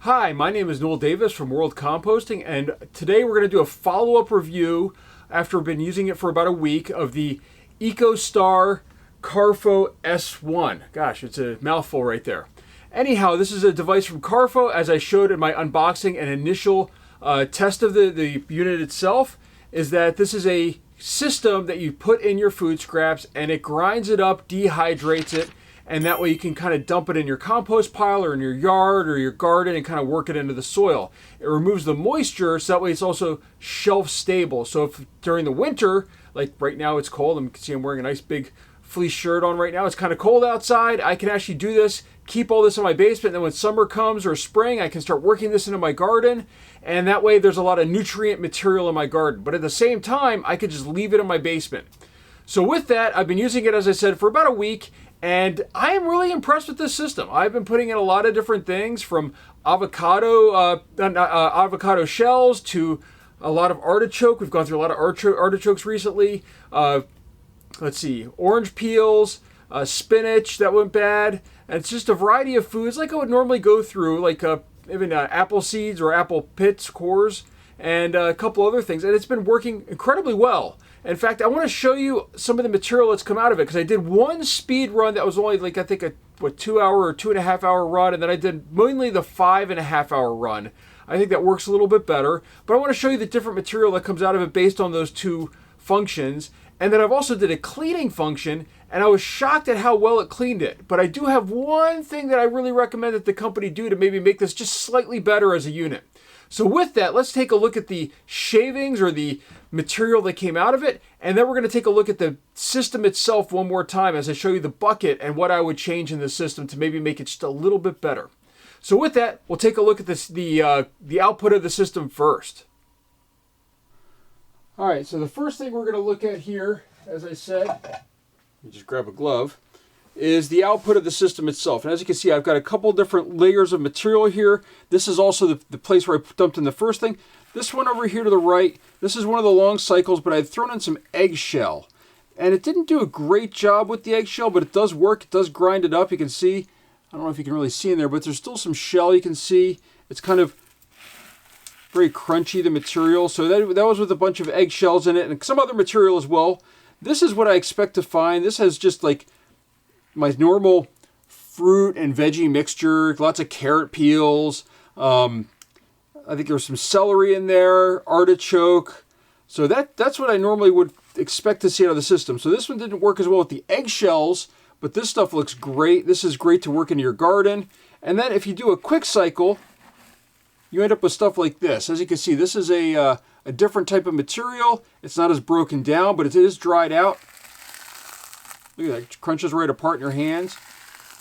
Hi, my name is Noel Davis from World Composting, and today we're going to do a follow-up review after I've been using it for about a week of the Ecostar Karfo S1. Gosh, it's a mouthful right there. Anyhow, this is a device from Karfo. As I showed in my unboxing and initial test of the unit itself, is that this is a system that you put in your food scraps and it grinds it up, dehydrates it, and that way you can kind of dump it in your compost pile or in your yard or your garden and kind of work it into the soil. It removes the moisture, so that way it's also shelf stable. So if during the winter, like right now it's cold, you can see I'm wearing a nice big fleece shirt on right now. It's kind of cold outside. I can actually do this, keep all this in my basement, and then when summer comes or spring, I can start working this into my garden, and that way there's a lot of nutrient material in my garden. But at the same time, I could just leave it in my basement. So with that, I've been using it, as I said, for about a week, and I am really impressed with this system. I've been putting in a lot of different things, from avocado shells to a lot of artichoke. We've gone through a lot of artichokes recently. Let's see, orange peels, spinach that went bad. And it's just a variety of foods like I would normally go through, like even apple seeds or apple pits, cores, and a couple other things. And it's been working incredibly well. In fact, I want to show you some of the material that's come out of it, because I did one speed run that was only like, I think, a 2 hour or 2.5 hour run, and then I did mainly the 5.5 hour run. I think that works a little bit better, but I want to show you the different material that comes out of it based on those two functions. And then I've also did a cleaning function, and I was shocked at how well it cleaned it. But I do have one thing that I really recommend that the company do to maybe make this just slightly better as a unit. So with that, let's take a look at the shavings or the material that came out of it, and then we're going to take a look at the system itself one more time as I show you the bucket and what I would change in the system to maybe make it just a little bit better. So with that, we'll take a look at the output of the system first. All right, so the first thing we're going to look at here, as I said, let me just grab a glove, is the output of the system itself. And as you can see, I've got a couple different layers of material here. This is also the place where I dumped in the first thing. This one over here to the right, this is one of the long cycles, but I've thrown in some eggshell. And it didn't do a great job with the eggshell, but it does work. It does grind it up. You can see, I don't know if you can really see in there, but there's still some shell you can see. It's kind of very crunchy, the material. So that was with a bunch of eggshells in it and some other material as well. This is what I expect to find. This has just like my normal fruit and veggie mixture, lots of carrot peels. I think there's some celery in there, artichoke. So that's what I normally would expect to see out of the system. So this one didn't work as well with the eggshells, but this stuff looks great. This is great to work into your garden. And then if you do a quick cycle, you end up with stuff like this. As you can see, this is a different type of material. It's not as broken down, but it is dried out. Look at that, it crunches right apart in your hands.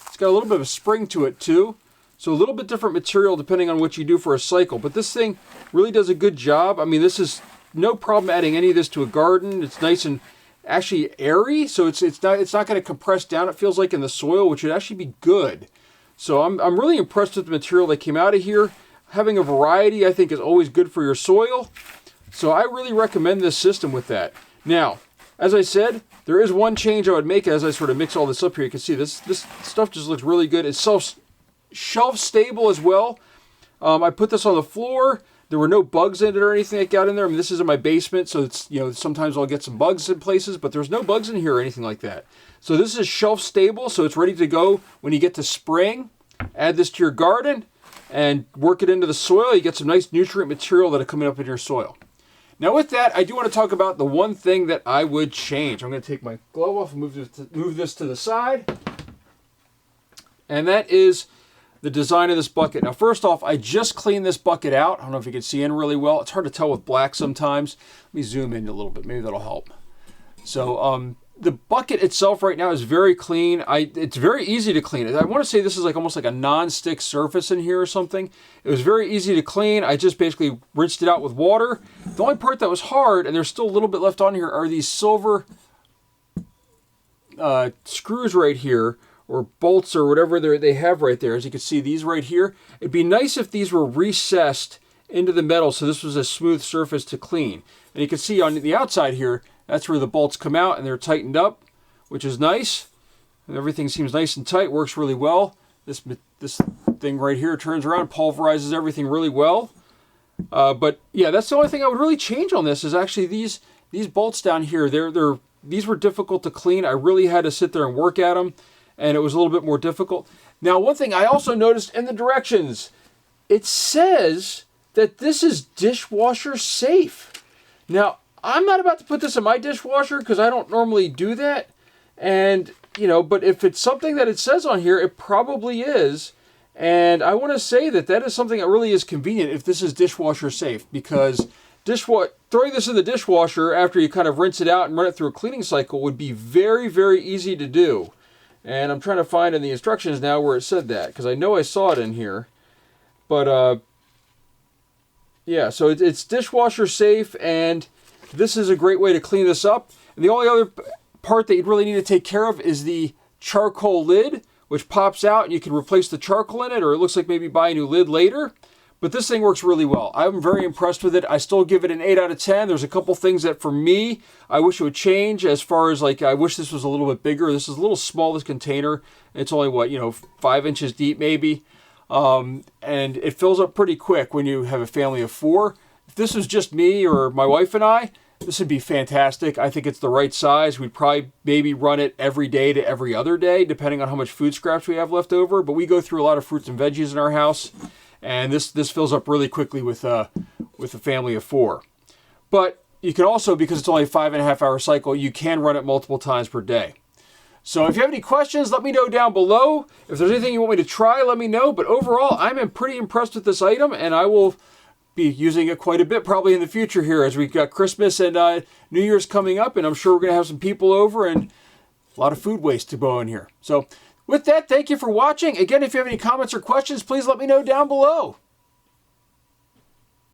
It's got a little bit of a spring to it too. So a little bit different material depending on what you do for a cycle. But this thing really does a good job. I mean, this is no problem adding any of this to a garden. It's nice and actually airy, so it's not going to compress down, it feels like, in the soil, which would actually be good. So I'm really impressed with the material that came out of here. Having a variety, I think, is always good for your soil. So I really recommend this system with that. Now, as I said, there is one change I would make as I sort of mix all this up here. You can see this stuff just looks really good. It's shelf stable as well. I put this on the floor. There were no bugs in it or anything that got in there. I mean, this is in my basement, so it's, you know, sometimes I'll get some bugs in places, but there's no bugs in here or anything like that. So this is shelf stable, so it's ready to go when you get to spring. Add this to your garden and work it into the soil. You get some nice nutrient material that are coming up in your soil. Now with that, I do want to talk about the one thing that I would change. I'm going to take my glove off and move this to the side. And that is the design of this bucket. Now first off, I just cleaned this bucket out. I don't know if you can see in really well. It's hard to tell with black sometimes. Let me zoom in a little bit. Maybe that'll help. So the bucket itself right now is very clean. It's very easy to clean. I want to say this is like almost like a non-stick surface in here or something. It was very easy to clean. I just basically rinsed it out with water. The only part that was hard, and there's still a little bit left on here, are these silver screws right here, or bolts or whatever they have right there. As you can see, these right here. It'd be nice if these were recessed into the metal so this was a smooth surface to clean. And you can see on the outside here, that's where the bolts come out and they're tightened up, which is nice. And everything seems nice and tight, works really well. This thing right here turns around, pulverizes everything really well. But yeah, that's the only thing I would really change on this is actually these bolts down here. These were difficult to clean. I really had to sit there and work at them, and it was a little bit more difficult. Now, one thing I also noticed in the directions, it says that this is dishwasher safe. Now, I'm not about to put this in my dishwasher because I don't normally do that. And, you know, but if it's something that it says on here, it probably is. And I want to say that that is something that really is convenient if this is dishwasher safe, because throwing this in the dishwasher after you kind of rinse it out and run it through a cleaning cycle would be very, very easy to do. And I'm trying to find in the instructions now where it said that, because I know I saw it in here. But, yeah, so it's dishwasher safe, and this is a great way to clean this up. And the only other part that you'd really need to take care of is the charcoal lid, which pops out and you can replace the charcoal in it, or it looks like maybe buy a new lid later. But this thing works really well. I'm very impressed with it. I still give it an 8 out of 10. There's a couple things that for me, I wish it would change, as far as like, I wish this was a little bit bigger. This is a little small, this container. It's only what, 5 inches deep maybe. And it fills up pretty quick when you have a family of 4. If this was just me or my wife and I, this would be fantastic. I think it's the right size. We'd probably maybe run it every day to every other day, depending on how much food scraps we have left over. But we go through a lot of fruits and veggies in our house, and this fills up really quickly with a family of 4. But you can also, because it's only a 5.5 hour cycle, you can run it multiple times per day. So if you have any questions, let me know down below. If there's anything you want me to try, let me know. But overall, I'm pretty impressed with this item, and I will be using it quite a bit probably in the future here, as we've got Christmas and New Year's coming up, and I'm sure we're going to have some people over and a lot of food waste to go in here. So with that, thank you for watching. Again, if you have any comments or questions, please let me know down below.